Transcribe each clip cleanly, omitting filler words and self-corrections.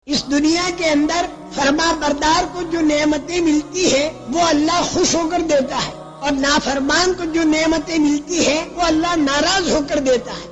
اس دنیا کے اندر فرما بردار کو جو نعمتیں ملتی ہے وہ اللہ خوش ہو کر دیتا ہے، اور نافرمان کو جو نعمتیں ملتی ہے وہ اللہ ناراض ہو کر دیتا ہے۔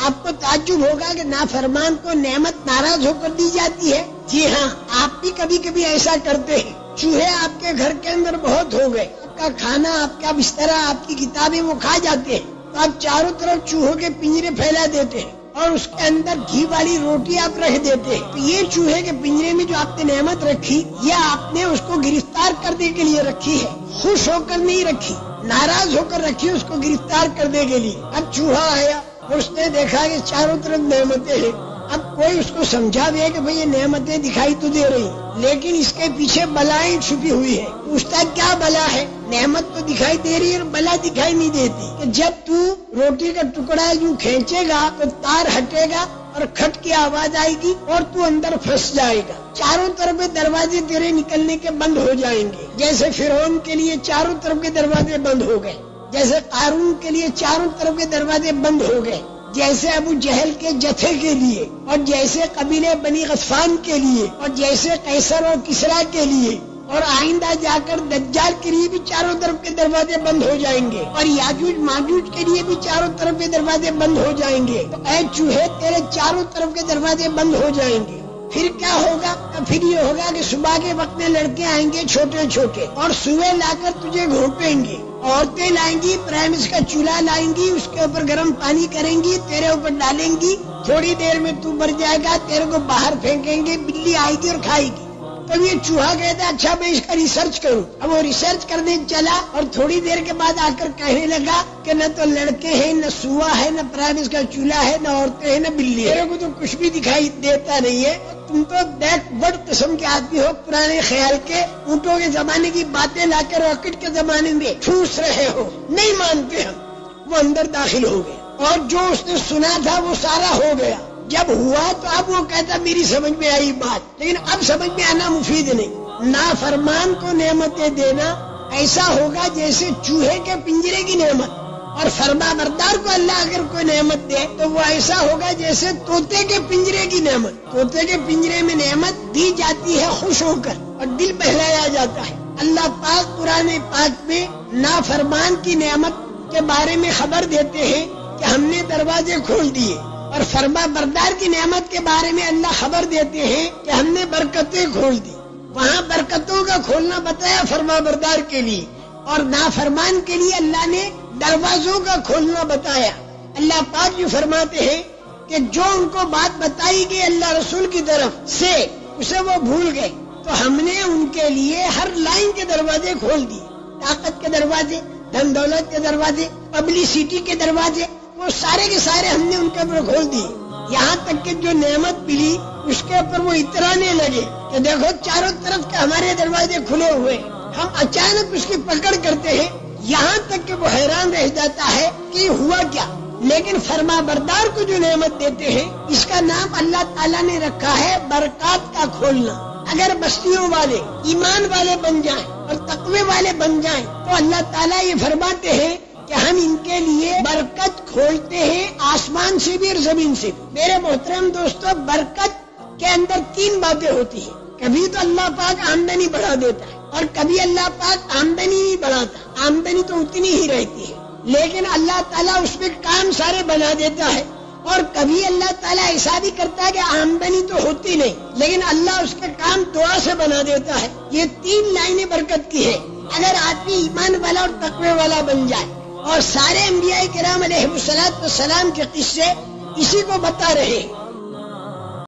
آپ کو تعجب ہوگا کہ نافرمان کو نعمت ناراض ہو کر دی جاتی ہے۔ جی ہاں، آپ بھی کبھی کبھی ایسا کرتے ہیں۔ چوہے آپ کے گھر کے اندر بہت ہو گئے، آپ کا کھانا، آپ کا بستر، آپ کی کتابیں وہ کھا جاتے ہیں، تو آپ چاروں طرف چوہوں کے پنجرے پھیلا دیتے ہیں اور اس کے اندر گھی والی روٹی آپ رکھ دیتے ہیں۔ تو یہ چوہے کے پنجرے میں جو آپ نے نعمت رکھی، یہ آپ نے اس کو گرفتار کرنے کے لیے رکھی ہے، خوش ہو کر نہیں رکھی، ناراض ہو کر رکھی اس کو گرفتار کرنے کے لیے۔ اب چوہا آیا اور اس نے دیکھا کہ چاروں طرف نعمتیں ہیں۔ اب کوئی اس کو سمجھا دے کہ بھئی یہ نعمتیں دکھائی تو دے رہی، لیکن اس کے پیچھے بلائیں چھپی ہوئی ہے۔ پوچھتا کیا بلا ہے؟ نعمت تو دکھائی دے رہی ہے اور بلا دکھائی نہیں دیتی کہ جب تو روٹی کا ٹکڑا یوں کھینچے گا تو تار ہٹے گا اور کھٹ کی آواز آئے گی اور تو اندر پھنس جائے گا، چاروں طرف دروازے تیرے نکلنے کے بند ہو جائیں گے۔ جیسے فرعون کے لیے چاروں طرف کے دروازے بند ہو گئے، جیسے قارون کے لیے چاروں طرف کے دروازے بند ہو گئے، جیسے ابو جہل کے جتھے کے لیے، اور جیسے قبیلے بنی غطفان کے لیے، اور جیسے قیصر اور کسریٰ کے لیے، اور آئندہ جا کر دجال کے لیے بھی چاروں طرف کے دروازے بند ہو جائیں گے، اور یاجوج ماجوج کے لیے بھی چاروں طرف کے دروازے بند ہو جائیں گے۔ تو اے چوہے، تیرے چاروں طرف کے دروازے بند ہو جائیں گے۔ پھر کیا ہوگا؟ پھر یہ ہوگا کہ صبح کے وقت میں لڑکے آئیں گے چھوٹے چھوٹے اور سوئے لا کر تجھے گھونپیں گے، عورتیں لائیں گی، پرائمس کا چولہا لائیں گی، اس کے اوپر گرم پانی کریں گی، تیرے اوپر ڈالیں گی، تھوڑی دیر میں تو مر جائے گا، تیرے کو باہر پھینکیں گے، بلی آئے گی اور کھائے گی۔ تب یہ چوہا کہتا اچھا میں اس کا ریسرچ کروں۔ اب وہ ریسرچ کرنے چلا اور تھوڑی دیر کے بعد آ کر کہنے لگا کہ نہ تو لڑکے ہیں، نہ سوا ہے، نہ پرائمس کا چولہا ہے، نہ عورتیں ہیں، نہ بلی ہے، میرے کو تو کچھ بھی دکھائی دیتا نہیں ہے۔ تم تو بیک ورڈ قسم کے آدمی ہو، پرانے خیال کے، اونٹوں کے زمانے کی باتیں لا کر راکٹ کے زمانے میں ٹھوس رہے ہو، نہیں مانتے ہم۔ وہ اندر داخل ہو گئے اور جو اس نے سنا تھا وہ سارا ہو گیا۔ جب ہوا تو اب وہ کہتا میری سمجھ میں آئی بات، لیکن اب سمجھ میں آنا مفید نہیں۔ نافرمان کو نعمتیں دینا ایسا ہوگا جیسے چوہے کے پنجرے کی نعمت، اور فرما بردار کو اللہ اگر کوئی نعمت دے تو وہ ایسا ہوگا جیسے طوطے کے پنجرے کی نعمت۔ طوطے کے پنجرے میں نعمت دی جاتی ہے خوش ہو کر اور دل بہلایا جاتا ہے۔ اللہ پاک قرآن پاک میں نافرمان کی نعمت کے بارے میں خبر دیتے ہیں کہ ہم نے دروازے کھول دیے، اور فرما بردار کی نعمت کے بارے میں اللہ خبر دیتے ہیں کہ ہم نے برکتیں کھول دی۔ وہاں برکتوں کا کھولنا بتایا فرما بردار کے لیے، اور نافرمان کے لیے اللہ نے دروازوں کا کھولنا بتایا۔ اللہ پاک جو فرماتے ہیں کہ جو ان کو بات بتائی گئی اللہ رسول کی طرف سے اسے وہ بھول گئے، تو ہم نے ان کے لیے ہر لائن کے دروازے کھول دیے، طاقت کے دروازے، دھن دولت کے دروازے، پبلسٹی کے دروازے، وہ سارے کے سارے ہم نے ان کے اوپر کھول دیے۔ یہاں تک کہ جو نعمت ملی اس کے اوپر وہ اترانے لگے کہ دیکھو چاروں طرف کے ہمارے دروازے کھلے ہوئے، ہم اچانک اس کی پکڑ کرتے ہیں، یہاں تک کہ وہ حیران رہ جاتا ہے کہ ہوا کیا۔ لیکن فرما بردار کو جو نعمت دیتے ہیں اس کا نام اللہ تعالیٰ نے رکھا ہے برکات کا کھولنا۔ اگر بستیوں والے ایمان والے بن جائیں اور تقوی والے بن جائیں تو اللہ تعالیٰ یہ فرماتے ہیں کہ ہم ان کے لیے برکت کھولتے ہیں، آسمان سے بھی اور زمین سے بھی۔ میرے محترم دوستو، برکت کے اندر تین باتیں ہوتی ہیں۔ کبھی تو اللہ پاک آمدنی بڑھا دیتا ہے اور کبھی اللہ پاک آمدنی نہیں بڑھاتا، آمدنی تو اتنی ہی رہتی ہے، لیکن اللہ تعالیٰ اس میں کام سارے بنا دیتا ہے۔ اور کبھی اللہ تعالیٰ ایسا بھی کرتا ہے کہ آمدنی تو ہوتی نہیں لیکن اللہ اس کے کام دعا سے بنا دیتا ہے۔ یہ تین لائنیں برکت کی ہے۔ اگر آدمی ایمان والا اور تقوی والا بن جائے، اور سارے انبیاء کرام علیہ الصلوۃ والسلام کے قصے اسی کو بتا رہے ہیں